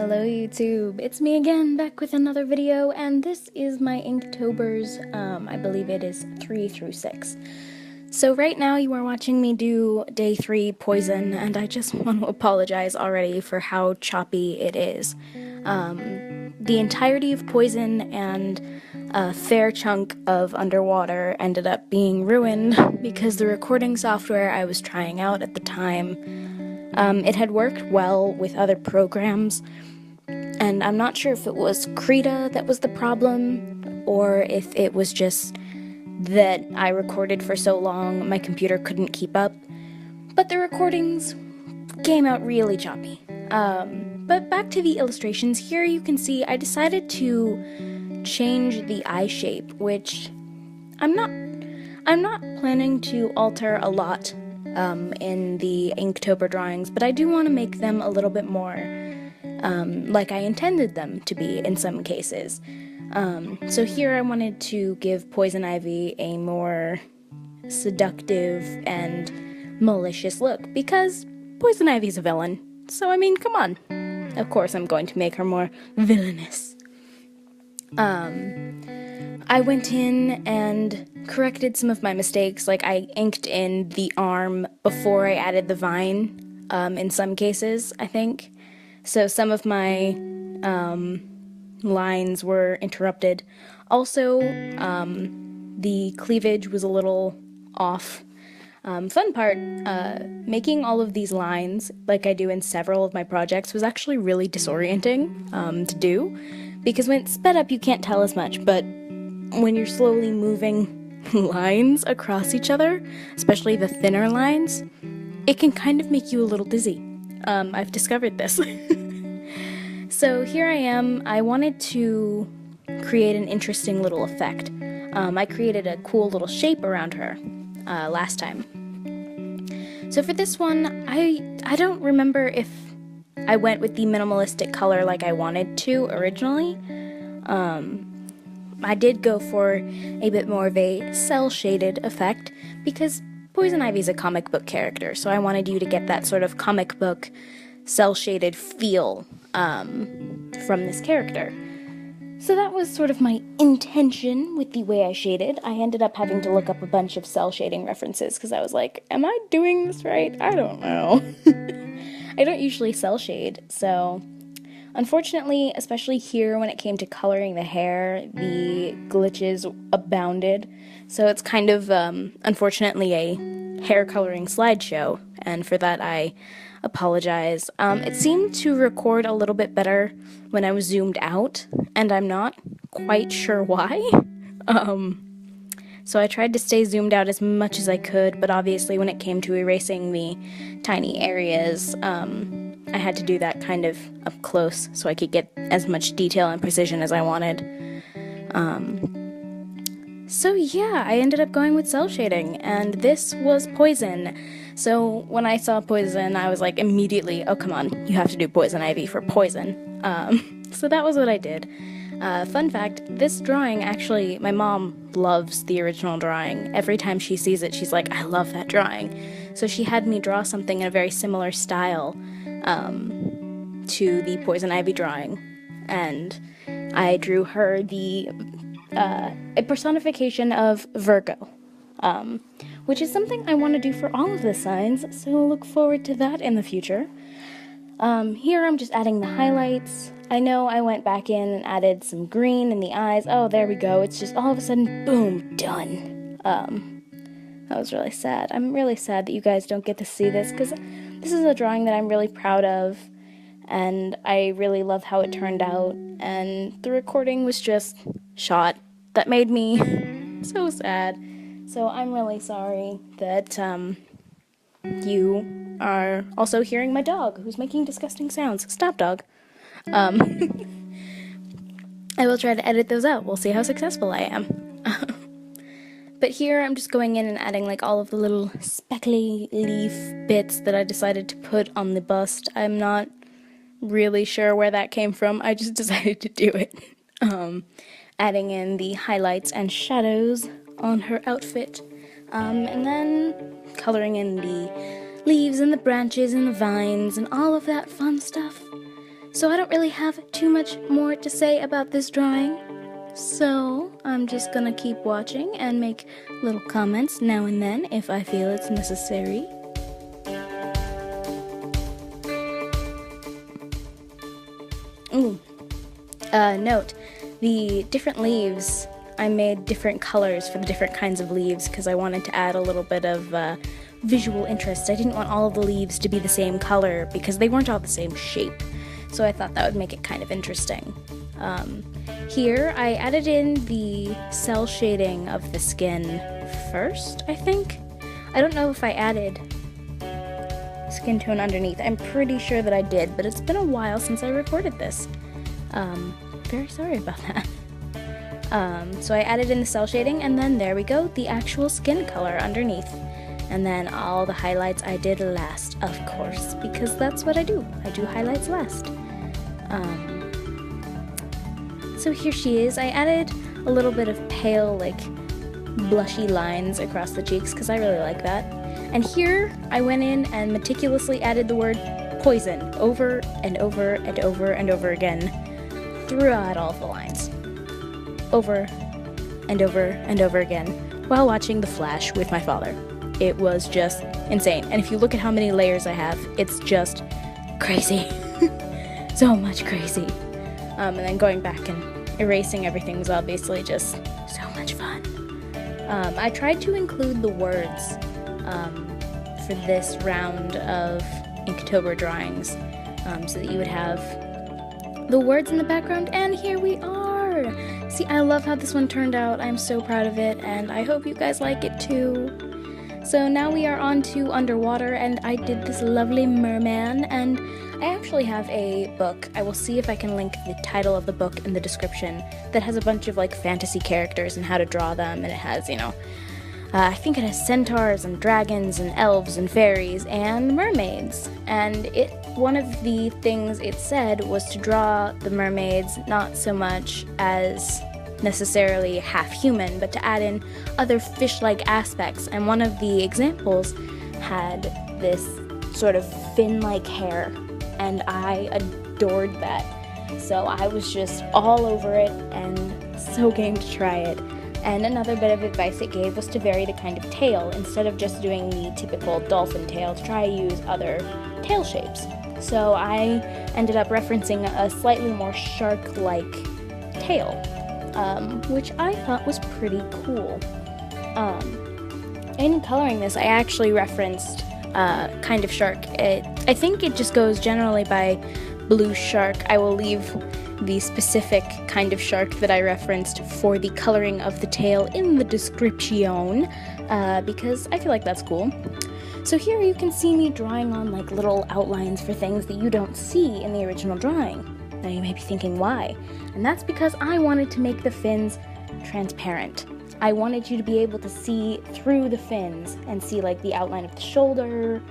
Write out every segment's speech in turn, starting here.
Hello YouTube, it's me again, back with another video, and this is my Inktobers. I believe it is 3 through 6. So right now you are watching me do day 3 Poison, and I just want to apologize already for how choppy it is. The entirety of Poison and a fair chunk of Underwater ended up being ruined because the recording software I was trying out at the time, it had worked well with other programs, and I'm not sure if it was Krita that was the problem, or if it was just that I recorded for so long my computer couldn't keep up, but the recordings came out really choppy. But back to the illustrations, here you can see I decided to change the eye shape, which I'm not planning to alter a lot in the Inktober drawings, but I do want to make them a little bit more like I intended them to be in some cases. So here I wanted to give Poison Ivy a more seductive and malicious look, because Poison Ivy's a villain, so I mean, come on. Of course I'm going to make her more villainous. I went in and corrected some of my mistakes, like I inked in the arm before I added the vine, in some cases, I think. So some of my lines were interrupted. Also, the cleavage was a little off. Fun part, making all of these lines, like I do in several of my projects, was actually really disorienting to do, because when it's sped up you can't tell as much, but when you're slowly moving lines across each other, especially the thinner lines, it can kind of make you a little dizzy. I've discovered this. So here I am. I wanted to create an interesting little effect. I created a cool little shape around her last time. So for this one, I don't remember if I went with the minimalistic color like I wanted to originally. I did go for a bit more of a cel-shaded effect, because Poison Ivy's a comic book character, so I wanted you to get that sort of comic book cel-shaded feel from this character. So that was sort of my intention with the way I shaded. I ended up having to look up a bunch of cel shading references, because I was like, am I doing this right? I don't know. I don't usually cel shade, so unfortunately, especially here when it came to coloring the hair, the glitches abounded. So it's kind of, unfortunately, a hair coloring slideshow, and for that I apologize. It seemed to record a little bit better when I was zoomed out, and I'm not quite sure why. So I tried to stay zoomed out as much as I could, but obviously when it came to erasing the tiny areas, I had to do that kind of up close so I could get as much detail and precision as I wanted. So yeah, I ended up going with cel shading, and this was Poison. So when I saw Poison, I was like immediately, oh come on, you have to do Poison Ivy for Poison. So that was what I did. Fun fact, this drawing actually, my mom loves the original drawing. Every time she sees it, she's like, I love that drawing. So she had me draw something in a very similar style to the Poison Ivy drawing, and I drew her a personification of Virgo, which is something I want to do for all of the signs, so look forward to that in the future. Here I'm just adding the highlights. I know I went back in and added some green in the eyes. Oh, there we go. It's just all of a sudden, boom, done. That was really sad. I'm really sad that you guys don't get to see this, because this is a drawing that I'm really proud of, and I really love how it turned out, and the recording was just shot. That made me so sad. So I'm really sorry that you are also hearing my dog, who's making disgusting sounds. Stop, dog. I will try to edit those out. We'll see how successful I am. But here I'm just going in and adding like all of the little speckly leaf bits that I decided to put on the bust. I'm not really sure where that came from. I just decided to do it. Adding in the highlights and shadows on her outfit. And then coloring in the leaves and the branches and the vines and all of that fun stuff. So I don't really have too much more to say about this drawing. So I'm just gonna keep watching and make little comments now and then if I feel it's necessary. Ooh. Note, the different leaves, I made different colors for the different kinds of leaves because I wanted to add a little bit of visual interest. I didn't want all of the leaves to be the same color because they weren't all the same shape. So I thought that would make it kind of interesting. Here, I added in the cell shading of the skin first, I think. I don't know if I added skin tone underneath. I'm pretty sure that I did, but it's been a while since I recorded this. Very sorry about that. So I added in the cell shading, and then there we go, the actual skin color underneath. And then all the highlights I did last, of course, because that's what I do. I do highlights last. So here she is. I added a little bit of pale, like, blushy lines across the cheeks, because I really like that. And here, I went in and meticulously added the word poison over and over and over and over again throughout all of the lines. Over and over and over again while watching The Flash with my father. It was just insane. And if you look at how many layers I have, it's just crazy. So much crazy. And then going back and erasing everything was obviously just so much fun. I tried to include the words for this round of Inktober drawings so that you would have the words in the background, and here we are! See, I love how this one turned out. I'm so proud of it, and I hope you guys like it too. So now we are on to underwater, and I did this lovely merman, and I actually have a book. I will see if I can link the title of the book in the description that has a bunch of like fantasy characters and how to draw them, and it has, you know, I think it has centaurs and dragons and elves and fairies and mermaids. And one of the things it said was to draw the mermaids not so much as necessarily half human, but to add in other fish-like aspects. And one of the examples had this sort of fin-like hair, and I adored that. So I was just all over it and so game to try it. And another bit of advice it gave was to vary the kind of tail. Instead of just doing the typical dolphin tail, to try to use other tail shapes. So I ended up referencing a slightly more shark-like tail, which I thought was pretty cool. In coloring this, I actually referenced kind of shark. I think it just goes generally by blue shark. I will leave the specific kind of shark that I referenced for the coloring of the tail in the description, because I feel like that's cool. So here you can see me drawing on like little outlines for things that you don't see in the original drawing. Now you may be thinking why, and that's because I wanted to make the fins transparent. I wanted you to be able to see through the fins and see like the outline of the shoulder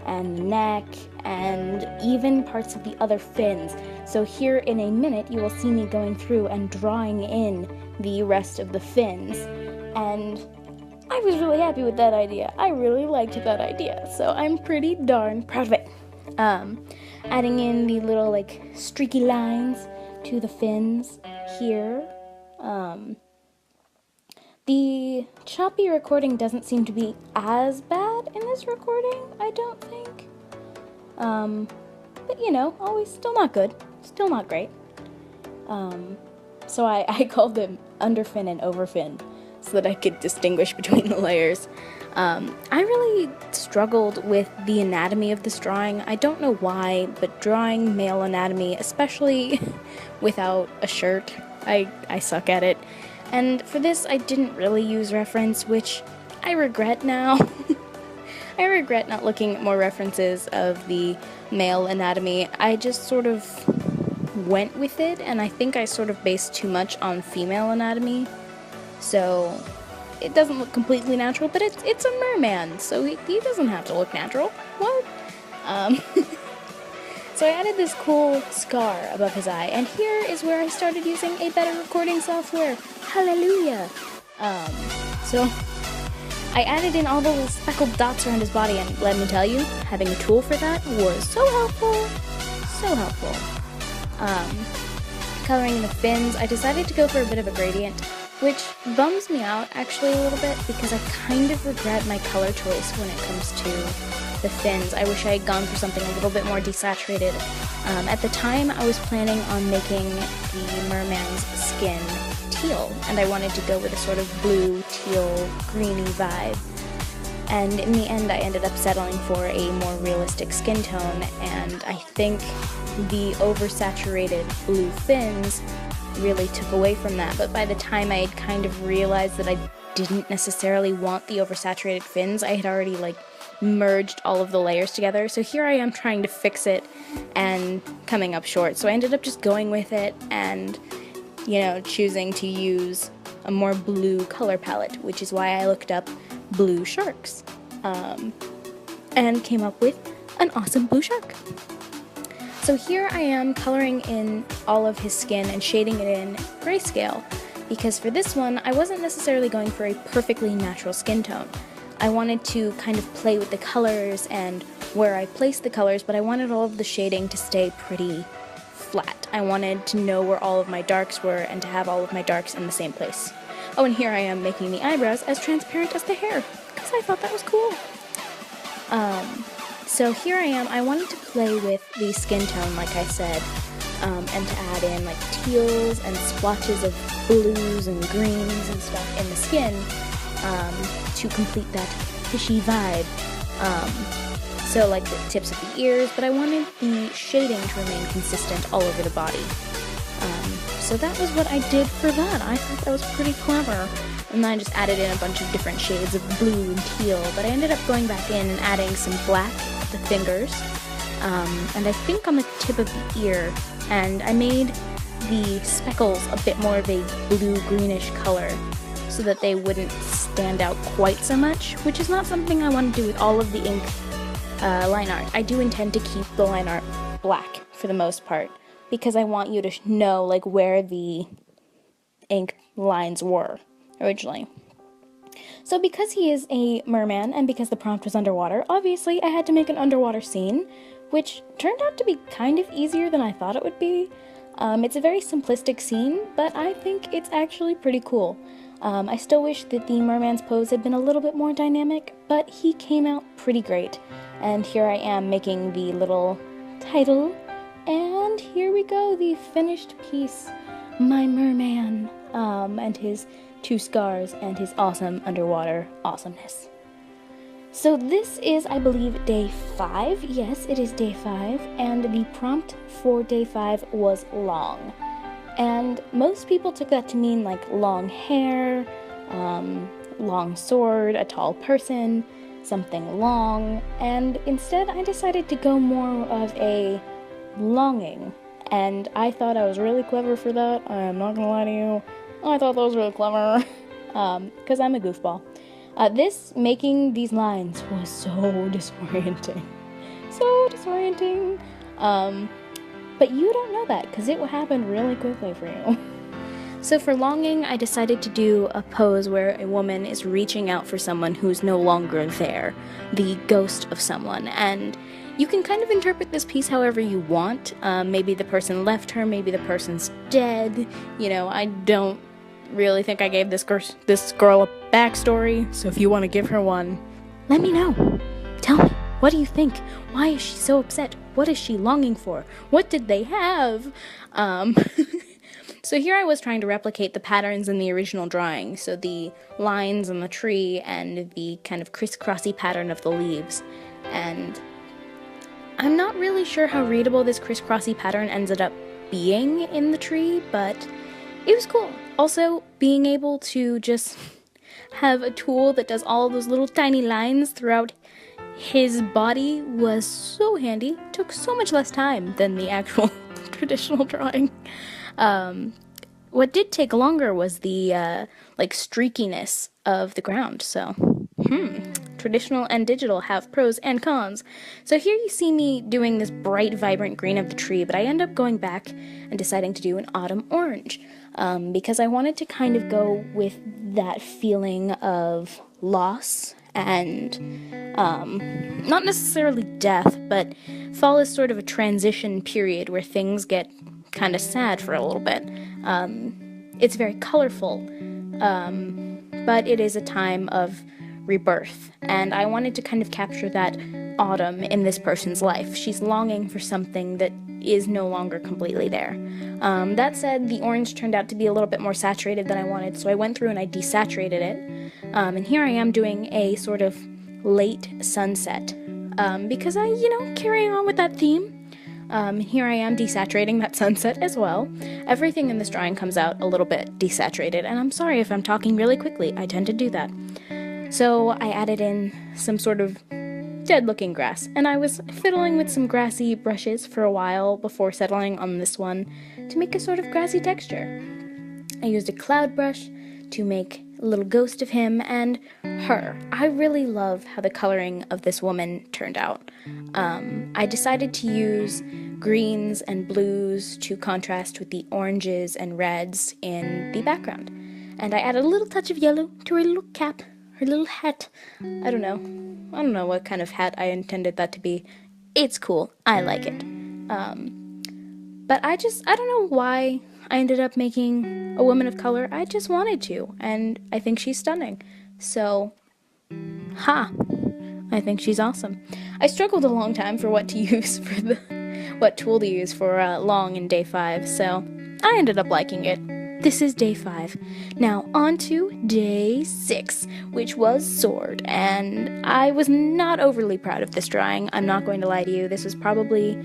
and the neck and even parts of the other fins. So here in a minute you will see me going through and drawing in the rest of the fins, and I was really happy with that idea. I really liked that idea, so I'm pretty darn proud of it. Adding in the little like streaky lines to the fins here. The choppy recording doesn't seem to be as bad in this recording, I don't think. But you know, always still not good, still not great. So I called them underfin and overfin so that I could distinguish between the layers. I really struggled with the anatomy of this drawing. I don't know why, but drawing male anatomy, especially without a shirt, I suck at it. And for this, I didn't really use reference, which I regret now. I regret not looking at more references of the male anatomy. I just sort of went with it, and I think I sort of based too much on female anatomy. So it doesn't look completely natural, but it's a merman, so he doesn't have to look natural. What? So I added this cool scar above his eye, and here is where I started using a better recording software. Hallelujah! So I added in all the little speckled dots around his body, and let me tell you, having a tool for that was so helpful. So helpful. Coloring the fins, I decided to go for a bit of a gradient, which bums me out actually a little bit because I kind of regret my color choice when it comes to the fins. I wish I had gone for something a little bit more desaturated. At the time, I was planning on making the merman's skin teal, and I wanted to go with a sort of blue, teal, greeny vibe. And in the end, I ended up settling for a more realistic skin tone, and I think the oversaturated blue fins really took away from that. But by the time I had kind of realized that I didn't necessarily want the oversaturated fins, I had already merged all of the layers together. So here I am trying to fix it and coming up short. So I ended up just going with it and, choosing to use a more blue color palette, which is why I looked up blue sharks and came up with an awesome blue shark. So here I am coloring in all of his skin and shading it in grayscale, because for this one I wasn't necessarily going for a perfectly natural skin tone. I wanted to kind of play with the colors and where I placed the colors, but I wanted all of the shading to stay pretty flat. I wanted to know where all of my darks were and to have all of my darks in the same place. Oh, and here I am making the eyebrows as transparent as the hair, because I thought that was cool. So here I am, I wanted to play with the skin tone, like I said, and to add in teals and splotches of blues and greens and stuff in the skin to complete that fishy vibe. So the tips of the ears, but I wanted the shading to remain consistent all over the body. So that was what I did for that. I thought that was pretty clever. And then I just added in a bunch of different shades of blue and teal, but I ended up going back in and adding some black at the fingers, and I think on the tip of the ear, and I made the speckles a bit more of a blue-greenish color so that they wouldn't stand out quite so much, which is not something I want to do with all of the ink line art. I do intend to keep the line art black for the most part, because I want you to know where the ink lines were originally. So because he is a merman and because the prompt was underwater, obviously I had to make an underwater scene, which turned out to be kind of easier than I thought it would be. It's a very simplistic scene, but I think it's actually pretty cool. I still wish that the merman's pose had been a little bit more dynamic, but he came out pretty great. And here I am making the little title, and here we go, the finished piece, my merman, and his 2 scars and his awesome underwater awesomeness. So this is, I believe, day 5. Yes, it is day 5, and the prompt for day 5 was long. And most people took that to mean long hair, long sword, a tall person, something long, and instead I decided to go more of a longing, and I thought I was really clever for that. I'm not gonna lie to you. I thought that was really clever, because I'm a goofball. Making these lines was so disorienting. So disorienting. But you don't know that, because it happened really quickly for you. So for longing, I decided to do a pose where a woman is reaching out for someone who's no longer there, the ghost of someone, and you can kind of interpret this piece however you want. Maybe the person left her, maybe the person's dead, I don't really think I gave this girl a backstory, so if you want to give her one, let me know. Tell me, what do you think? Why is she so upset? What is she longing for? What did they have? So here I was trying to replicate the patterns in the original drawing, so the lines on the tree and the kind of crisscrossy pattern of the leaves, and I'm not really sure how readable this crisscrossy pattern ended up being in the tree, but it was cool. Also, being able to just have a tool that does all those little tiny lines throughout his body was so handy. Took so much less time than the actual traditional drawing. What did take longer was the streakiness of the ground. So, traditional and digital have pros and cons. So here you see me doing this bright, vibrant green of the tree, but I end up going back and deciding to do an autumn orange, because I wanted to kind of go with that feeling of loss and not necessarily death, but fall is sort of a transition period where things get kind of sad for a little bit. It's very colorful, but it is a time of rebirth, and I wanted to kind of capture that autumn in this person's life. She's longing for something that is no longer completely there. That said, the orange turned out to be a little bit more saturated than I wanted, so I went through and I desaturated it, and here I am doing a sort of late sunset, because carrying on with that theme. Here I am desaturating that sunset as well. Everything in this drawing comes out a little bit desaturated, and I'm sorry if I'm talking really quickly. I tend to do that. So I added in some sort of dead-looking grass, and I was fiddling with some grassy brushes for a while before settling on this one to make a sort of grassy texture. I used a cloud brush to make a little ghost of him and her. I really love how the coloring of this woman turned out. I decided to use greens and blues to contrast with the oranges and reds in the background. And I added a little touch of yellow to her little cap, her little hat. I don't know what kind of hat I intended that to be. It's cool. I like it. But I don't know why I ended up making a woman of color. I just wanted to, and I think she's stunning. So, I think she's awesome. I struggled a long time for what tool to use for long in day 5, so I ended up liking it. This is day 5. Now on to day 6, which was sword, and I was not overly proud of this drawing. I'm not going to lie to you. This was probably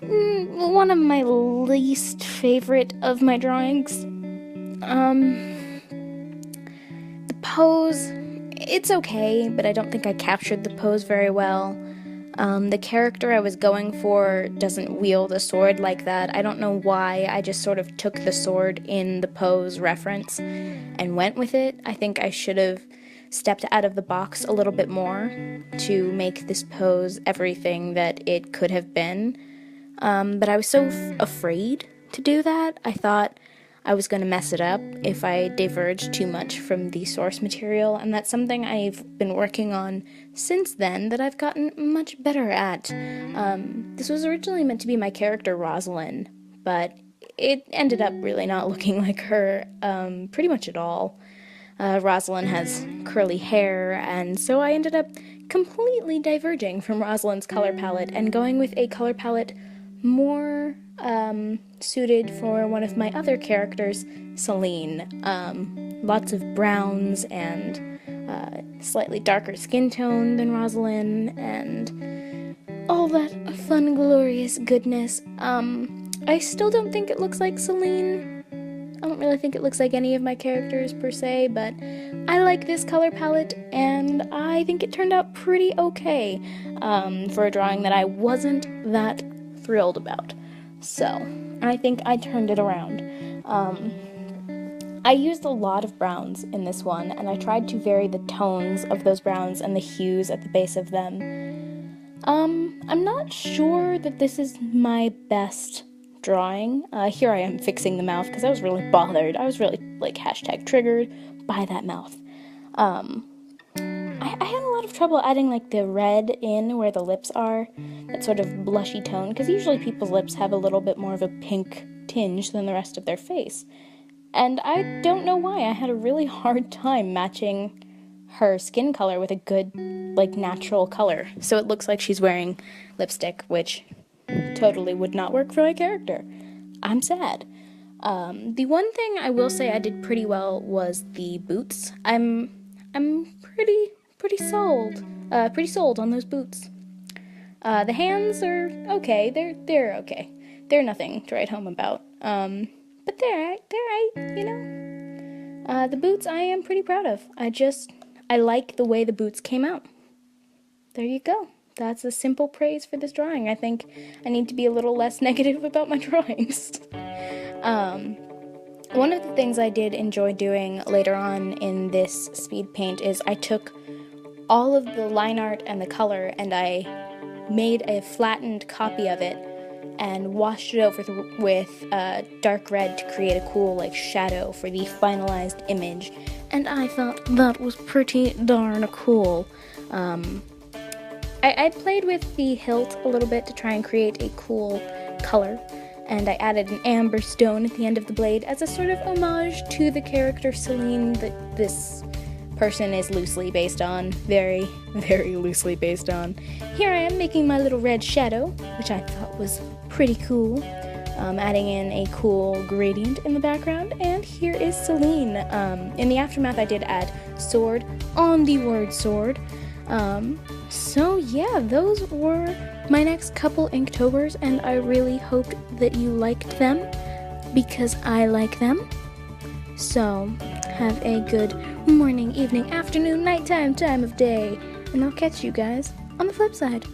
one of my least favorite of my drawings. The pose, it's okay, but I don't think I captured the pose very well. The character I was going for doesn't wield a sword like that. I don't know why. I just sort of took the sword in the pose reference and went with it. I think I should have stepped out of the box a little bit more to make this pose everything that it could have been. But I was so afraid to do that. I thought I was going to mess it up if I diverged too much from the source material, and that's something I've been working on since then that I've gotten much better at. This was originally meant to be my character Rosalind, but it ended up really not looking like her pretty much at all. Rosalind has curly hair, and so I ended up completely diverging from Rosalind's color palette and going with a color palette more suited for one of my other characters, Celine. Lots of browns and slightly darker skin tone than Rosalind, and all that fun, glorious goodness. I still don't think it looks like Celine. I don't really think it looks like any of my characters per se, but I like this color palette, and I think it turned out pretty okay for a drawing that I wasn't that thrilled about. So, I think I turned it around. I used a lot of browns in this one, and I tried to vary the tones of those browns and the hues at the base of them. I'm not sure that this is my best drawing. Here I am fixing the mouth because I was really bothered. I was really, #triggered by that mouth. I had a lot of trouble adding, the red in where the lips are, that sort of blushy tone, because usually people's lips have a little bit more of a pink tinge than the rest of their face. And I don't know why. I had a really hard time matching her skin color with a good, natural color. So it looks like she's wearing lipstick, which totally would not work for my character. I'm sad. The one thing I will say I did pretty well was the boots. I'm pretty sold on those boots. The hands are okay. They're okay. They're nothing to write home about. But they're right, The boots I am pretty proud of. I like the way the boots came out. There you go. That's a simple praise for this drawing. I think I need to be a little less negative about my drawings. One of the things I did enjoy doing later on in this speed paint is I took all of the line art and the color and I made a flattened copy of it and washed it over with dark red to create a cool shadow for the finalized image, and I thought that was pretty darn cool. I played with the hilt a little bit to try and create a cool color, and I added an amber stone at the end of the blade as a sort of homage to the character Celine that this person is loosely based on, very, very loosely based on. Here I am making my little red shadow, which I thought was pretty cool, adding in a cool gradient in the background, and here is Celine. In the aftermath I did add sword on the word sword. So yeah, those were my next couple Inktobers, and I really hoped that you liked them, because I like them. So, have a good morning, evening, afternoon, nighttime, time of day, and I'll catch you guys on the flip side.